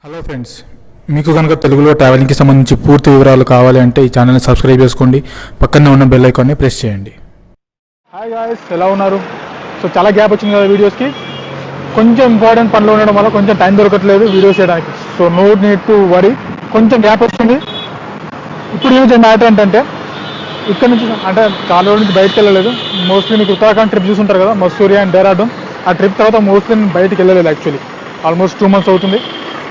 Hello friends, మీకు కనుక తెలుగులో ట్రావెలింగ్కి సంబంధించి పూర్తి వివరాలు కావాలి అంటే ఈ ఛానల్ని సబ్స్క్రైబ్ చేసుకోండి, పక్కనే ఉన్న బెల్ ఐకాన్ని ప్రెస్ చేయండి. హాయ్ గాయ్స్, ఎలా ఉన్నారు? సో చాలా గ్యాప్ వచ్చింది కదా వీడియోస్కి. కొంచెం ఇంపార్టెంట్ పనులు ఉండడం వల్ల కొంచెం టైం దొరకట్లేదు వీడియోస్ చేయడానికి. So no need to worry, కొంచెం గ్యాప్ వచ్చింది. ఇప్పుడు ఏం మ్యాటర్ ఏంటంటే, ఇక్కడ నుంచి అంటే చాలా రోజుల నుంచి బయటకు వెళ్ళలేదు. మోస్ట్లీ మీకు ఉత్తరాఖండ్ ట్రిప్ చూసుంటారు కదా, మసూరి అండ్ డెహ్రాడూన్. ఆ ట్రిప్ తర్వాత మోస్ట్లీ నేను బయటకు వెళ్ళలేదు. యాక్చువల్లీ ఆల్మోస్ట్ 2 months అవుతుంది.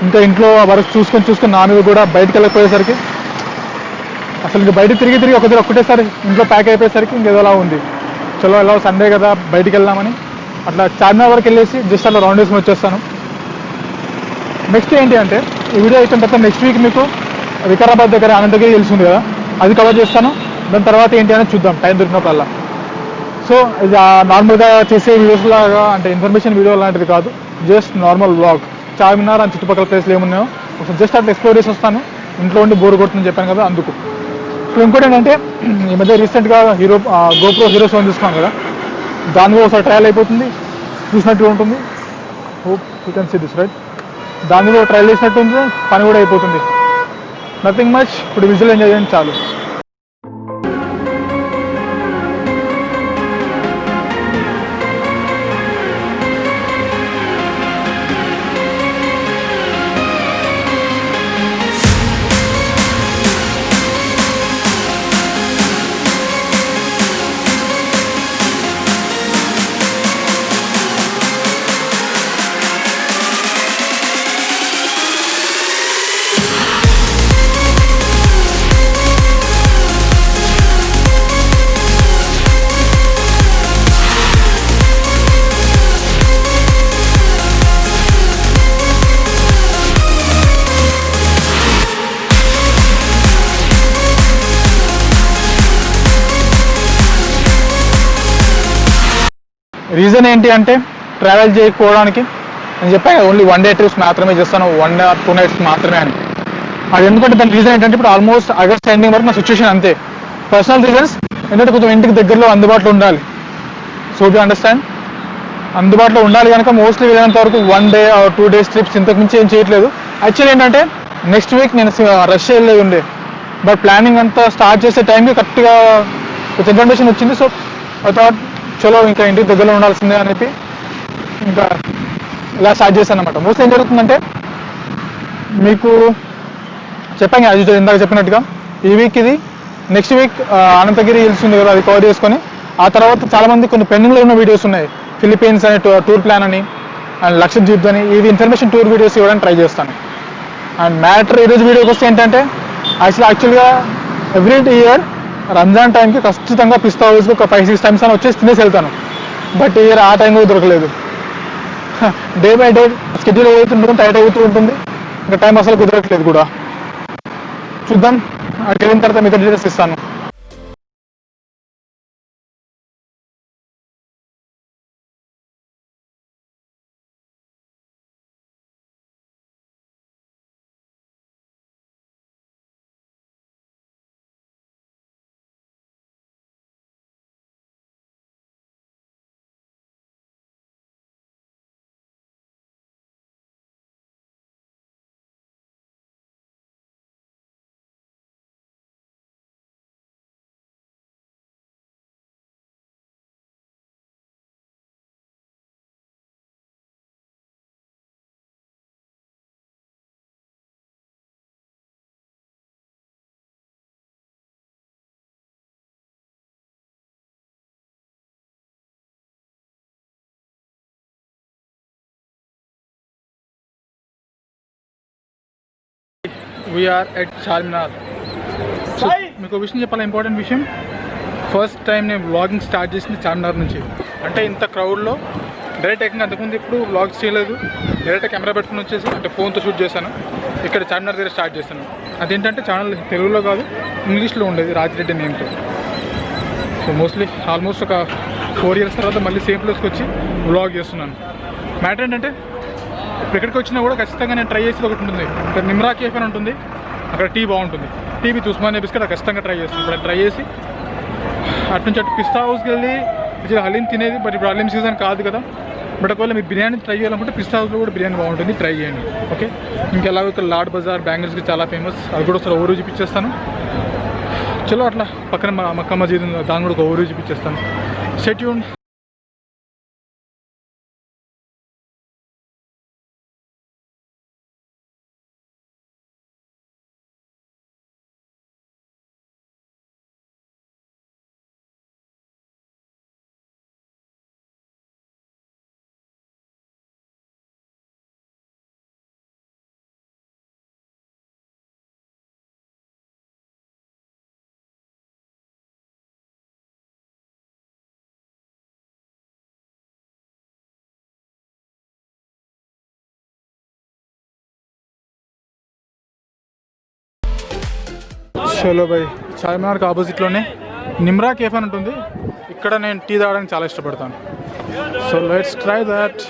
ఇంకా ఇంట్లో వర్క్ చూసుకొని నా మీద కూడా బయటకు వెళ్ళకపోయేసరికి అసలు ఇంక బయట తిరిగి ఒకటేసారి ఇంట్లో ప్యాక్ అయిపోయేసరికి ఇంకేదోలా ఉంది. చలో ఎలా సండే కదా బయటికి వెళ్దామని అట్లా చార్మినార్ వరకు వెళ్ళేసి జస్ట్ అలా రౌండ్ వేసుకొని వచ్చేస్తాను. నెక్స్ట్ ఏంటి అంటే, ఈ వీడియో అయిపోయిన తర్వాత నెక్స్ట్ వీక్ మీకు వికారాబాద్ దగ్గర అనంతగిరి తెలుస్తుంది కదా, అది కవర్ చేస్తాను. దాని తర్వాత ఏంటి అనేది చూద్దాం టైం దొరికినప్పుడల్లా. సో ఇది నార్మల్గా చేసే వీడియోస్ లాగా అంటే ఇన్ఫర్మేషన్ వీడియో లాంటిది కాదు, just normal vlog. Charminar and చుట్టుపక్కల ప్లేస్లు ఏమున్నాయో ఒకసారి జస్ట్ అట్లా ఎక్స్ప్లోర్ చేసి వస్తాను. ఇంట్లో ఉండి బోర్ కొడుతుందని చెప్పాను కదా, అందుకు. సో ఇంకోటి ఏంటంటే, ఈ మధ్య రీసెంట్గా గోప్రో హీరో 7 తీసుకున్నాను కదా, దాని మీద ఒకసారి ట్రయల్ అయిపోతుంది, చూసినట్టుగా ఉంటుంది. Hope you can see this right. దాని మీద ట్రయల్ చేసినట్టు ఉంది, పని కూడా అయిపోతుంది. Nothing much. ఇప్పుడు విజువల్ ఎంజాయ్ చేయండి చాలు. రీజన్ ఏంటి అంటే, ట్రావెల్ చేయకపోవడానికి. నేను చెప్పాను ఓన్లీ 1 day ట్రిప్స్ మాత్రమే చేస్తాను, 1 or 2 nights మాత్రమే అని. అది ఎందుకంటే దాని రీజన్ ఏంటంటే, ఇప్పుడు ఆల్మోస్ట్ ఆగస్ట్ ఎండింగ్ వరకు నా సిచ్యువేషన్ అంతే. పర్సనల్ రీజన్స్ ఏంటంటే, కొంచెం ఇంటికి దగ్గరలో అందుబాటులో ఉండాలి. సో యూ అండర్స్టాండ్, అందుబాటులో ఉండాలి కనుక మోస్ట్లీ వెళ్ళేంత వరకు 1 day or 2 days ట్రిప్స్, ఇంతకు మించి ఏం చేయట్లేదు. యాక్చువల్లీ ఏంటంటే, నెక్స్ట్ వీక్ నేను రష్యా వెళ్ళేది ఉండే, బట్ ప్లానింగ్ అంతా స్టార్ట్ చేసే టైంకి కరెక్ట్గా కొంచెం ఇన్ఫర్మేషన్ వచ్చింది. సో థాట్ చలో ఇంకా ఇంటికి దగ్గరలో ఉండాల్సిందే అని చెప్పి ఇంకా ఇలా స్టార్ట్ చేశాను అనమాట. మోస్ట్లీ ఏం జరుగుతుందంటే, మీకు చెప్పాను అది ఇందాక చెప్పినట్టుగా, ఈ వీక్ ఇది, నెక్స్ట్ వీక్ అనంతగిరి హిల్స్ ఉంది కదా, అది కవర్ చేసుకొని ఆ తర్వాత చాలామంది కొన్ని పెండింగ్లో ఉన్న వీడియోస్ ఉన్నాయి. ఫిలిపీన్స్ అని టూర్ ప్లాన్ అని, అండ్ లక్షద్వీప్ అని, ఇవి ఇన్ఫర్మేషన్ టూర్ వీడియోస్ ఇవ్వడానికి ట్రై చేస్తాను. అండ్ మ్యాటర్ ఈరోజు వీడియోకి వస్తే ఏంటంటే, యాక్చువల్గా ఎవ్రీ ఇయర్ రంజాన్ టైంకి ఖచ్చితంగా పిస్తా హౌస్కి ఒక 5-6 times అని వచ్చేసి తినేసి వెళ్తాను. బట్ ఇయర్ ఆ టైం కూడా దొరకలేదు. డే బై డే స్కెడ్యూల్ అవుతుంటుంది, టైట్ అవుతూ ఉంటుంది, ఇంకా టైం అసలు కుదరట్లేదు కూడా. చూద్దాం, అక్కడికి వెళ్ళిన తర్వాత మిగతా డీటెయిల్స్ ఇస్తాను. We are at Charminar. సో మీకు విషయం చెప్పాలి, ఇంపార్టెంట్ విషయం. ఫస్ట్ టైం నేను వ్లాగింగ్ స్టార్ట్ చేసింది చార్మినార్ నుంచి. అంటే ఇంత క్రౌడ్లో డైరెక్ట్ ఏకంగా అంతకుముందు ఇప్పుడు వ్లాగ్స్ చేయలేదు, డైరెక్ట్ కెమెరా పెట్టుకుని వచ్చేసి అంటే ఫోన్తో షూట్ చేశాను. ఇక్కడ చార్మినార్ దగ్గర స్టార్ట్ చేశాను. అదేంటంటే ఛానల్ తెలుగులో కాదు, ఇంగ్లీష్లో ఉండేది, రాజిరెడ్డి నేమ్తో. సో మోస్ట్లీ ఆల్మోస్ట్ ఒక 4 years తర్వాత మళ్ళీ సేమ్ ప్లేస్కి వచ్చి వ్లాగ్ చేస్తున్నాను. మ్యాటర్ ఏంటంటే, ఇప్పుడు ఎక్కడికి వచ్చినా కూడా ఖచ్చితంగా నేను ట్రై చేసేది ఒకటి ఉంటుంది. ఇక్కడ నిమ్రా కేఫ్ అని ఉంటుంది, అక్కడ టీ బాగుంటుంది. టీ విత్ ఉస్మానియా బిస్కెట్ ఖచ్చితంగా ట్రై చేస్తాను. ఇప్పుడు ట్రై చేసి అటు నుంచి అటు పిస్తా హౌస్కి వెళ్ళి హలీం తినేది, బట్ ఇప్పుడు హలీం సీజన్ కాదు కదా, బట్ ఒకవేళ మీరు బిర్యానీ ట్రై చేయాలనుకుంటే పిస్తా హౌస్లో కూడా బిర్యానీ బాగుంటుంది, ట్రై చేయండి. ఓకే, ఇంకెలాగో ఇక్కడ లాడ్ బజార్ బ్యాంగిల్స్కి చాలా ఫేమస్, అది కూడా ఒకసారి ఓవర్ చూపించేస్తాను. చలో అట్లా పక్కన మక్కా మసీద్ ఉంది, దాన్ని కూడా ఒక ఓవర్ చూపించేస్తాను. Stay tuned. చలో భాయ్, చార్మినార్కి ఆపోజిట్లోనే నిమ్రా కేఫ్ అని ఉంటుంది. ఇక్కడ నేను టీ తాగడానికి చాలా ఇష్టపడతాను. So let's try that.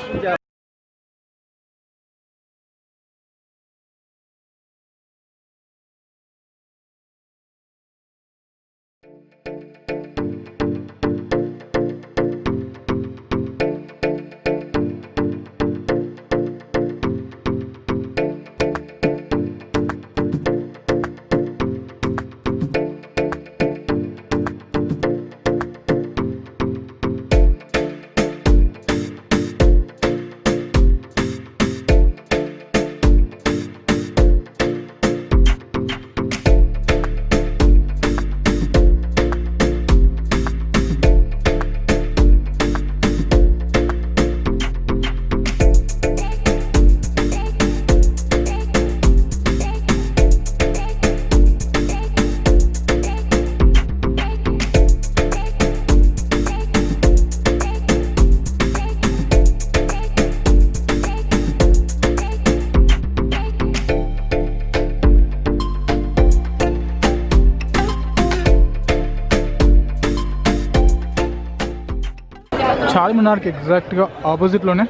చార్మినార్కి ఎగ్జాక్ట్గా ఆపోజిట్లోనే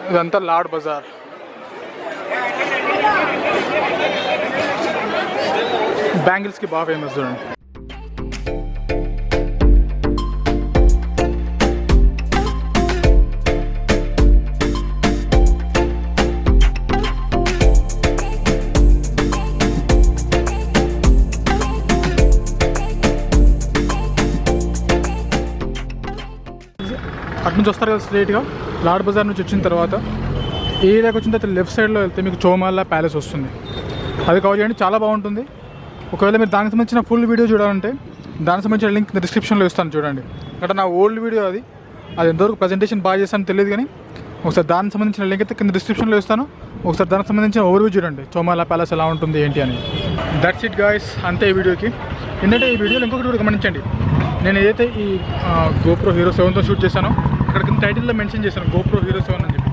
ఇదంతా లాడ్ బజార్. బ్యాంగిల్స్కి బాగా ఫేమస్ చూడండి. అటు నుంచి వస్తారు కదా స్ట్రైట్గా, లాడ్ బజార్ నుంచి వచ్చిన తర్వాత ఈ ఏరియాకి వచ్చిన తర్వాత లెఫ్ట్ సైడ్లో వెళ్తే మీకు చోమాలా ప్యాలెస్ వస్తుంది. అది కవర్ చేయండి, చాలా బాగుంటుంది. ఒకవేళ మీరు దానికి సంబంధించిన ఫుల్ వీడియో చూడాలంటే దానికి సంబంధించిన లింక్ డిస్క్రిప్షన్లో ఇస్తాను చూడండి. అంటే నా ఓల్డ్ వీడియో అది ఎంతవరకు ప్రజెంటేషన్ బాగా చేస్తానో తెలియదు, కానీ ఒకసారి దానికి సంబంధించిన లింక్ అయితే కింద డిస్క్రిప్షన్లో ఇస్తాను. ఒకసారి దానికి సంబంధించిన ఓవర్వ్యూ చూడండి, చోమాలా ప్యాలెస్ ఎలా ఉంటుంది ఏంటి అని. దట్స్ ఇట్ గాయ్స్, అంతే ఈ వీడియోకి. ఏంటంటే ఈ వీడియోలో ఇంకొకటి కూడా గమనించండి, నేను ఏదైతే ఈ GoPro Hero 7తో షూట్ చేశానో అక్కడ కింద టైటిల్లో మెన్షన్ చేశాను GoPro Hero 7 అని చెప్పి.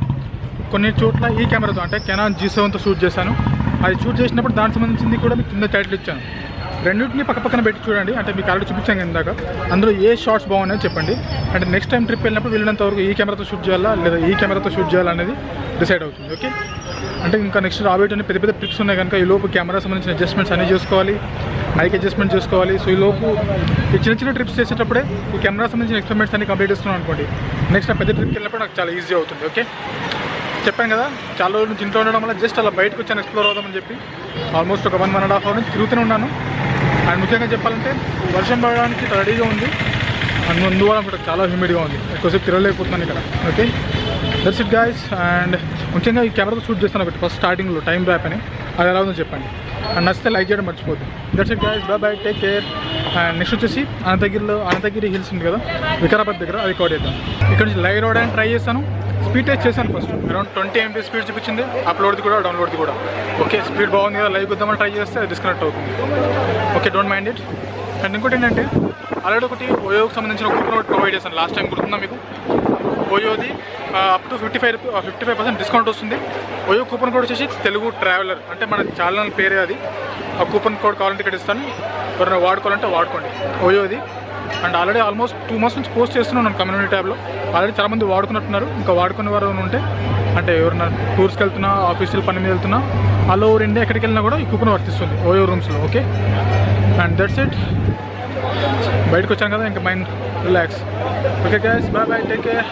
కొన్ని చోట్ల ఈ కెమెరాతో అంటే కెనాన్ G7తో షూట్ చేశాను. అది షూట్ చేసినప్పుడు దానికి సంబంధించింది కూడా మీకు కింద టైటిల్ ఇచ్చాను. రెండింటిని పక్కన పెట్టి చూడండి, అంటే మీకు ఆల్రెడీ చూపించాను ఇందాక. అందులో ఏ షార్ట్స్ బాగున్నాయో చెప్పండి. అంటే నెక్స్ట్ టైం ట్రిప్ వెళ్ళినప్పుడు వెళ్ళినంత వరకు ఈ కెమెరాతో షూట్ చేయాలా లేదా ఈ కెమెరాతో షూట్ చేయాలనేది డిసైడ్ అవుతుంది. ఓకే, అంటే ఇంకా నెక్స్ట్ రాబోయేటన్ని పెద్ద ట్రిప్స్ ఉన్నాయి కనుక ఈ లోపు కెమెరా సంబంధించిన అడ్జస్ట్మెంట్స్ అన్నీ చేసుకోవాలి, మైక్ అడ్జస్ట్మెంట్ చేసుకోవాలి. సో ఈ లోపు ఈ చిన్న ట్రిప్స్ చేసేటప్పుడే ఈ కెమెరా సంబంధించిన ఎక్స్పెరిమెంట్స్ అన్ని కంప్లీట్ చేస్తున్నాను అనుకోండి, నెక్స్ట్ ఆ పెద్ద ట్రిప్కి వెళ్ళినప్పుడు నాకు చాలా ఈజీ అవుతుంది. ఓకే, చెప్పాను కదా చాలా రోజుల నుంచి ఇంట్లో ఉండడం వల్ల జస్ట్ అలా బయటకు వచ్చాను ఎక్స్ప్లోర్ అవుదామని చెప్పి. ఆల్మోస్ట్ ఒక 1.5 hours నుంచి తిరుగుతూనే ఉన్నాను. అండ్ ముఖ్యంగా చెప్పాలంటే వర్షం పడడానికి రెడీగా ఉంది, అండ్ అందువల్ల కూడా చాలా హ్యూమిడ్గా ఉంది, ఎక్కువసేపు తిరగలేకపోతున్నాను ఇక్కడ. Okay, that's it guys. And ముఖ్యంగా ఈ కెమెరాతో షూట్ చేస్తాను ఒకటి ఫస్ట్ స్టార్టింగ్లో టైం ర్యాప్ అని, అది ఎలా ఉందో చెప్పండి. అండ్ నచ్చితే లైక్ చేయడం మర్చిపోద్దు. That's it guys, bye bye, take care. And next వచ్చేసి అనంతగిరి హిల్స్ ఉంది కదా వికారాబాద్ దగ్గర, అది కవర్ చేద్దాం. ఇక్కడ నుంచి లైవ్ రావడానికి ట్రై చేశాను, స్పీడ్ టెస్ట్ చేశాను. ఫస్ట్ అరౌండ్ 20 MB స్పీడ్ చూపించింది, అప్లోడ్ది కూడా డౌన్లోడ్ది కూడా. ఓకే, స్పీడ్ బాగుంది కదా, లైవ్ వద్దామని ట్రై చేస్తే అది డిస్కనెక్ట్ అవుతుంది. Okay, don't mind it. And ఇంకోటి ఏంటంటే ఆల్రెడీ ఒకటి ఓయోకి సంబంధించిన కూపన్ ఒకటి ప్రొవైడ్ చేశాను లాస్ట్ టైం, గుర్తుందా మీకు? ఓయోది అప్ టు 55% డిస్కౌంట్ వస్తుంది. ఓయో కూపన్ కోడ్ వచ్చేసి తెలుగు ట్రావెలర్, అంటే మన ఛానల్ పేరే అది. ఆ కూపన్ కోడ్ కావాలంటే ఇక్కడ ఇస్తాను, ఎవరైనా వాడుకోవాలంటే వాడుకోండి ఓయోది. అండ్ ఆల్రెడీ ఆల్మోస్ట్ 2 months నుంచి పోస్ట్ చేస్తున్నాను కమ్యూనిటీ ట్యాబ్లో. ఆల్రెడీ చాలామంది వాడుకున్నట్టున్నారు, ఇంకా వాడుకునే వారు ఉంటే అంటే ఎవరైనా టూర్స్కి వెళ్తున్నా, ఆఫీషియల్ పని మీద వెళ్తున్నా, ఆల్ ఓవర్ ఇండియా ఎక్కడికి వెళ్ళినా కూడా ఈ కూపన్ వర్తిస్తుంది ఓయో రూమ్స్లో. Okay, and that's it. బయటకు వచ్చాను కదా, ఇంకా mind relax. Okay guys, bye bye, take care.